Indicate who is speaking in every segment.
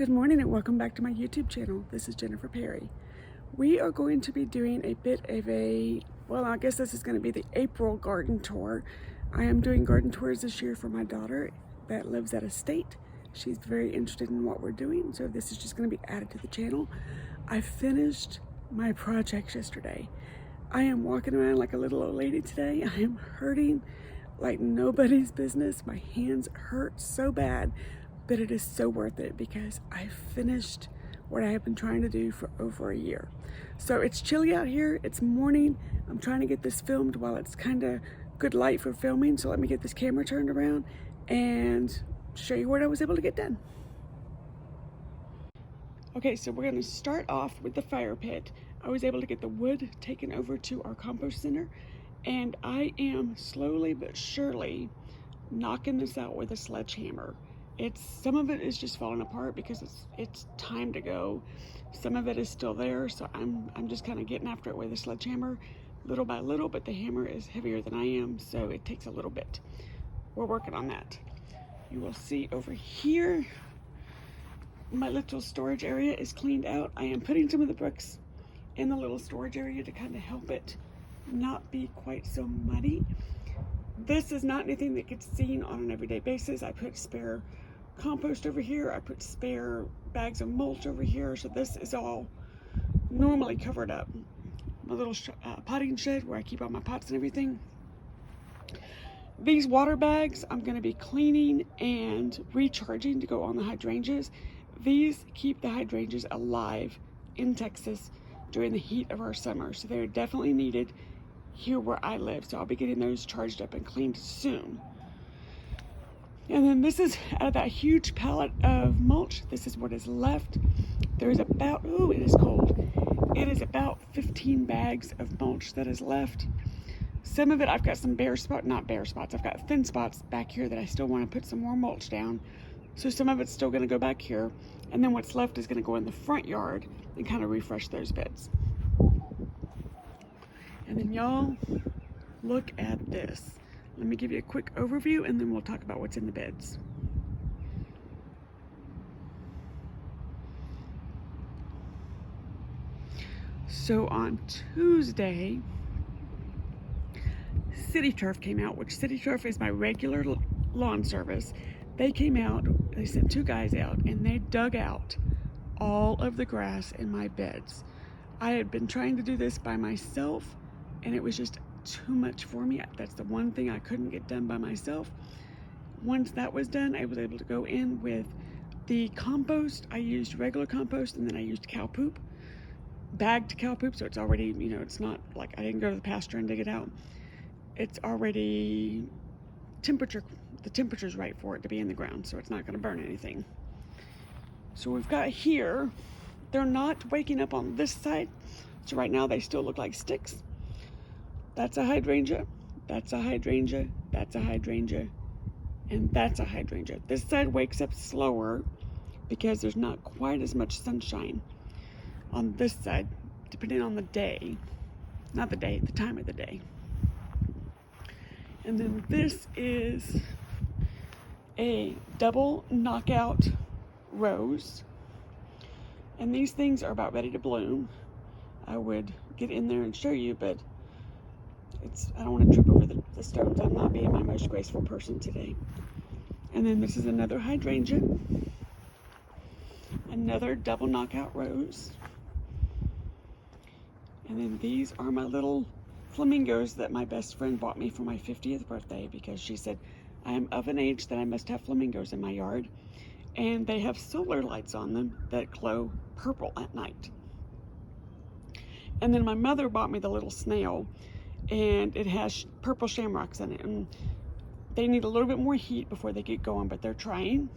Speaker 1: Good morning and welcome back to my YouTube channel. This is Jennifer Perry. We are going to be doing a bit of I guess this is going to be the April garden tour. I am doing garden tours this year for my daughter that lives at a state. She's very interested in what we're doing, so this is just going to be added to the channel. I finished my projects yesterday. I am walking around like a little old lady today. I am hurting like nobody's business. My hands hurt so bad, but it is so worth it because I finished what I have been trying to do for over a year. So it's chilly out here, it's morning. I'm trying to get this filmed while it's kind of good light for filming. So let me get this camera turned around and show you what I was able to get done. Okay, so we're gonna start off with the fire pit. I was able to get the wood taken over to our compost center, and I am slowly but surely knocking this out with a sledgehammer. Some of it is just falling apart because it's time to go. Some of it is still there, so I'm just kind of getting after it with a sledgehammer little by little, but the hammer is heavier than I am, so it takes a little bit. We're working on that. You will see over here, my little storage area is cleaned out. I am putting some of the bricks in the little storage area to kind of help it not be quite so muddy. This is not anything that gets seen on an everyday basis. I put spare compost over here. I put spare bags of mulch over here. So this is all normally covered up. My little potting shed where I keep all my pots and everything. These water bags I'm going to be cleaning and recharging to go on the hydrangeas. These keep the hydrangeas alive in Texas during the heat of our summer. So they're definitely needed here where I live. So I'll be getting those charged up and cleaned soon. And then this is out of that huge pallet of mulch. This is what is left. There's about, ooh, it is cold. It is about 15 bags of mulch that is left. Some of it, I've got some not bare spots. I've got thin spots back here that I still want to put some more mulch down. So some of it's still going to go back here. And then what's left is going to go in the front yard and kind of refresh those beds. And then y'all, look at this. Let me give you a quick overview and then we'll talk about what's in the beds. So on Tuesday, City Turf came out, which City Turf is my regular lawn service. They came out, they sent 2 guys out, and they dug out all of the grass in my beds. I had been trying to do this by myself, and it was just too much for me. That's the one thing I couldn't get done by myself. Once that was done, I was able to go in with the compost. I used regular compost, and then I used cow poop, bagged cow poop, so it's already, it's not like I didn't go to the pasture and dig it out. It's already the temperature's right for it to be in the ground, so it's not going to burn anything. So we've got here, they're not waking up on this side, so right now they still look like sticks. That's a hydrangea, that's a hydrangea, that's a hydrangea, and that's a hydrangea. This side wakes up slower because there's not quite as much sunshine on this side, depending on the day. Not the day, the time of the day. And then this is a double knockout rose. And these things are about ready to bloom. I would get in there and show you, but I don't want to trip over the stones. I'm not being my most graceful person today. And then this is another hydrangea. Another double knockout rose. And then these are my little flamingos that my best friend bought me for my 50th birthday because she said I am of an age that I must have flamingos in my yard. And they have solar lights on them that glow purple at night. And then my mother bought me the little snail, and it has purple shamrocks in it. And they need a little bit more heat before they get going, but they're trying.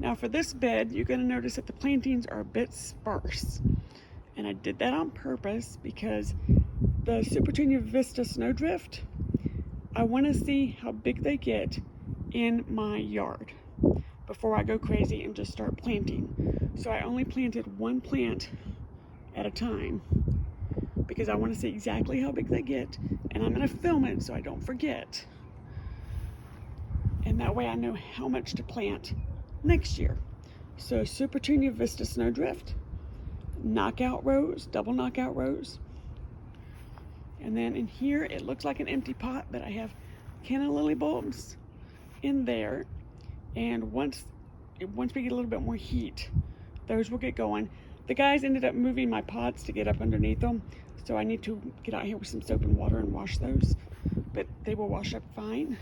Speaker 1: Now for this bed, you're going to notice that the plantings are a bit sparse. And I did that on purpose because the Super Tunia Vista Snowdrift, I want to see how big they get in my yard before I go crazy and just start planting. So I only planted 1 plant at a time because I want to see exactly how big they get, and I'm going to film it so I don't forget. And that way I know how much to plant next year. So Supertunia Vista Snowdrift, knockout rose, double knockout rose. And then in here, it looks like an empty pot, but I have canna lily bulbs in there. And once we get a little bit more heat, those will get going. The guys ended up moving my pots to get up underneath them, so I need to get out here with some soap and water and wash those, but they will wash up fine.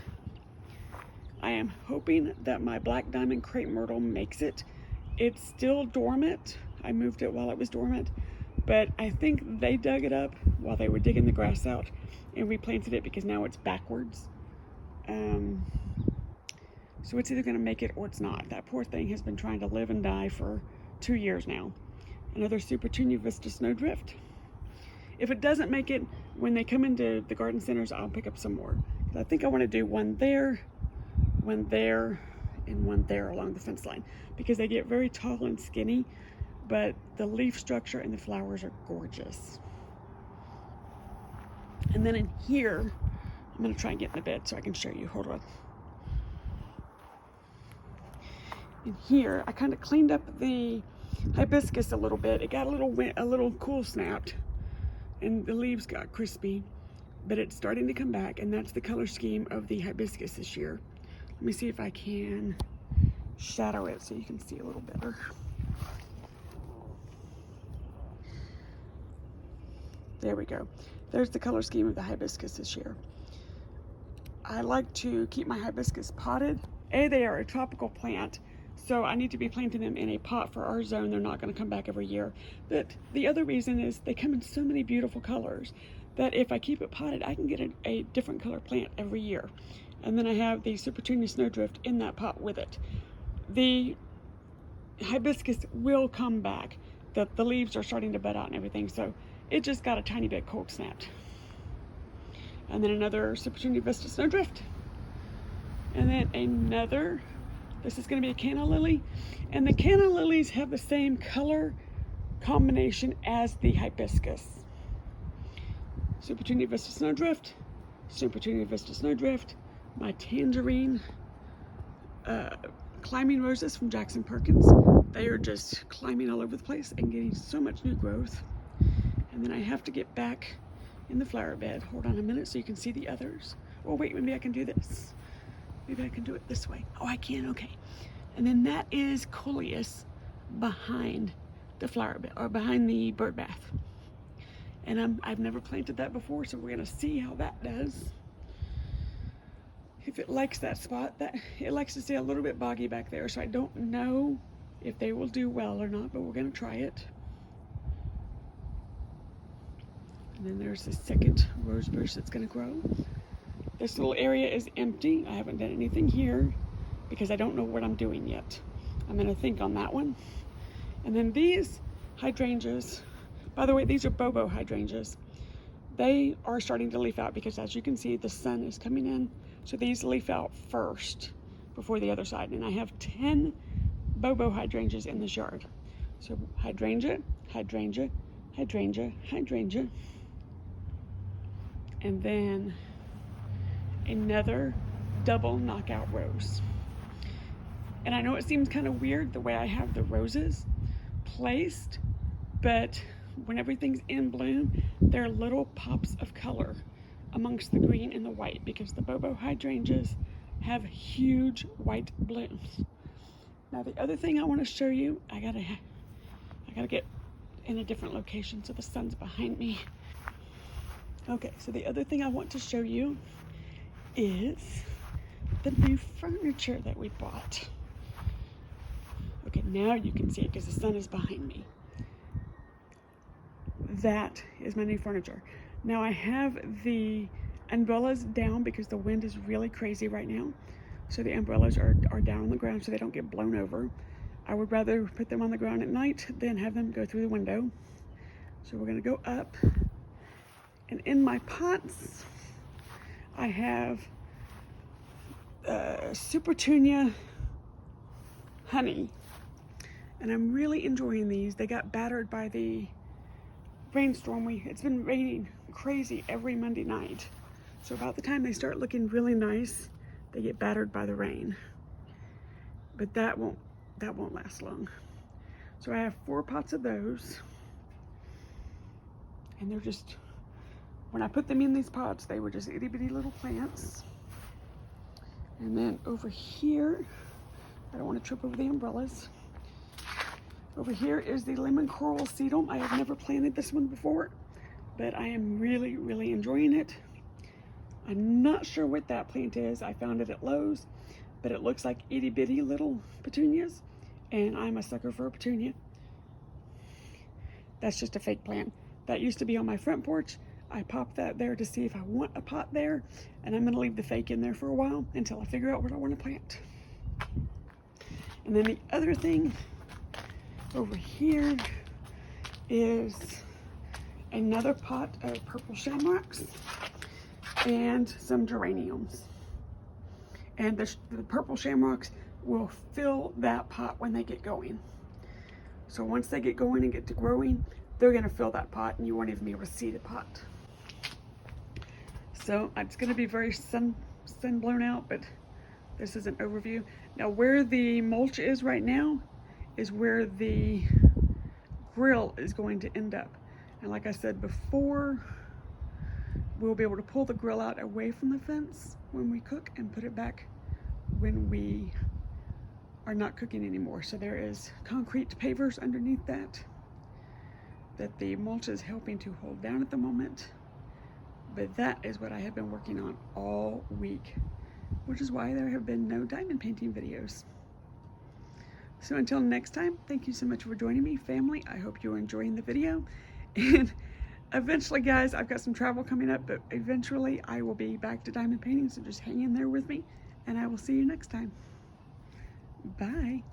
Speaker 1: I am hoping that my black diamond crepe myrtle makes it. It's still dormant. I moved it while it was dormant, but I think they dug it up while they were digging the grass out and replanted it because now it's backwards. So it's either going to make it or it's not. That poor thing has been trying to live and die for 2 years now. Another Supertunia Vista Snowdrift. If it doesn't make it, when they come into the garden centers, I'll pick up some more. I think I want to do one there, and one there along the fence line, because they get very tall and skinny, but the leaf structure and the flowers are gorgeous. And then in here, I'm going to try and get in the bed so I can show you. Hold on. In here, I kind of cleaned up the hibiscus a little bit. It got a little cool snapped, and the leaves got crispy, but it's starting to come back, and that's the color scheme of the hibiscus this year. Let me see if I can shadow it so you can see a little better. There we go. There's the color scheme of the hibiscus this year. I like to keep my hibiscus potted. They are a tropical plant, so I need to be planting them in a pot for our zone. They're not going to come back every year. But the other reason is they come in so many beautiful colors that if I keep it potted, I can get a different color plant every year. And then I have the Supertunia Snowdrift in that pot with it. The hibiscus will come back. The leaves are starting to bud out and everything, so it just got a tiny bit cold snapped. And then another Supertunia Vista Snowdrift. And then another, this is going to be a canna lily. And the canna lilies have the same color combination as the hibiscus. Supertunia Vista Snowdrift, Supertunia Vista Snowdrift, my tangerine climbing roses from Jackson Perkins. They are just climbing all over the place and getting so much new growth. And then I have to get back in the flower bed. Hold on a minute so you can see the others. Oh wait, maybe I can do this. Maybe I can do it this way. Oh, I can, okay. And then that is coleus behind the flower bed, or behind the bird bath. And I've never planted that before, so we're gonna see how that does. If it likes that spot, it likes to stay a little bit boggy back there, so I don't know if they will do well or not, but we're gonna try it. And then there's the second rose bush that's gonna grow. This little area is empty. I haven't done anything here because I don't know what I'm doing yet. I'm gonna think on that one. And then these hydrangeas, by the way, these are Bobo hydrangeas. They are starting to leaf out because, as you can see, the sun is coming in. So these leaf out first before the other side. And I have 10 Bobo hydrangeas in this yard. So hydrangea, hydrangea, hydrangea, hydrangea. And then another double knockout rose. And I know it seems kind of weird the way I have the roses placed, but when everything's in bloom, there are little pops of color amongst the green and the white, because the Bobo hydrangeas have huge white blooms. Now the other thing I want to show you, I gotta get in a different location so the sun's behind me. Okay, so the other thing I want to show you is the new furniture that we bought. Okay, now you can see it because the sun is behind me. That is my new furniture. Now I have the umbrellas down because the wind is really crazy right now. So the umbrellas are down on the ground so they don't get blown over. I would rather put them on the ground at night than have them go through the window. So we're gonna go up. And in my pots, I have Supertunia Honey. And I'm really enjoying these. They got battered by the rainstorm. It's been raining crazy every Monday night. So about the time they start looking really nice, they get battered by the rain. But that that won't last long. So I have 4 pots of those. And they're just, when I put them in these pots, they were just itty bitty little plants. And then over here, I don't want to trip over the umbrellas. Over here is the lemon coral sedum. I have never planted this one before, but I am really, really enjoying it. I'm not sure what that plant is. I found it at Lowe's, but it looks like itty bitty little petunias, and I'm a sucker for a petunia. That's just a fake plant. That used to be on my front porch. I popped that there to see if I want a pot there, and I'm gonna leave the fake in there for a while until I figure out what I want to plant. And then the other thing over here is another pot of purple shamrocks and some geraniums. And the purple shamrocks will fill that pot when they get going. So once they get going and get to growing, they're gonna fill that pot and you won't even be able to see the pot. So it's gonna be very sun blown out, but this is an overview. Now where the mulch is right now is where the grill is going to end up. And like I said before, we'll be able to pull the grill out away from the fence when we cook and put it back when we are not cooking anymore. So there is concrete pavers underneath that the mulch is helping to hold down at the moment. But that is what I have been working on all week, which is why there have been no diamond painting videos. So until next time, thank you so much for joining me, family. I hope you're enjoying the video. And eventually, guys, I've got some travel coming up, but eventually I will be back to diamond painting, so just hang in there with me, and I will see you next time. Bye.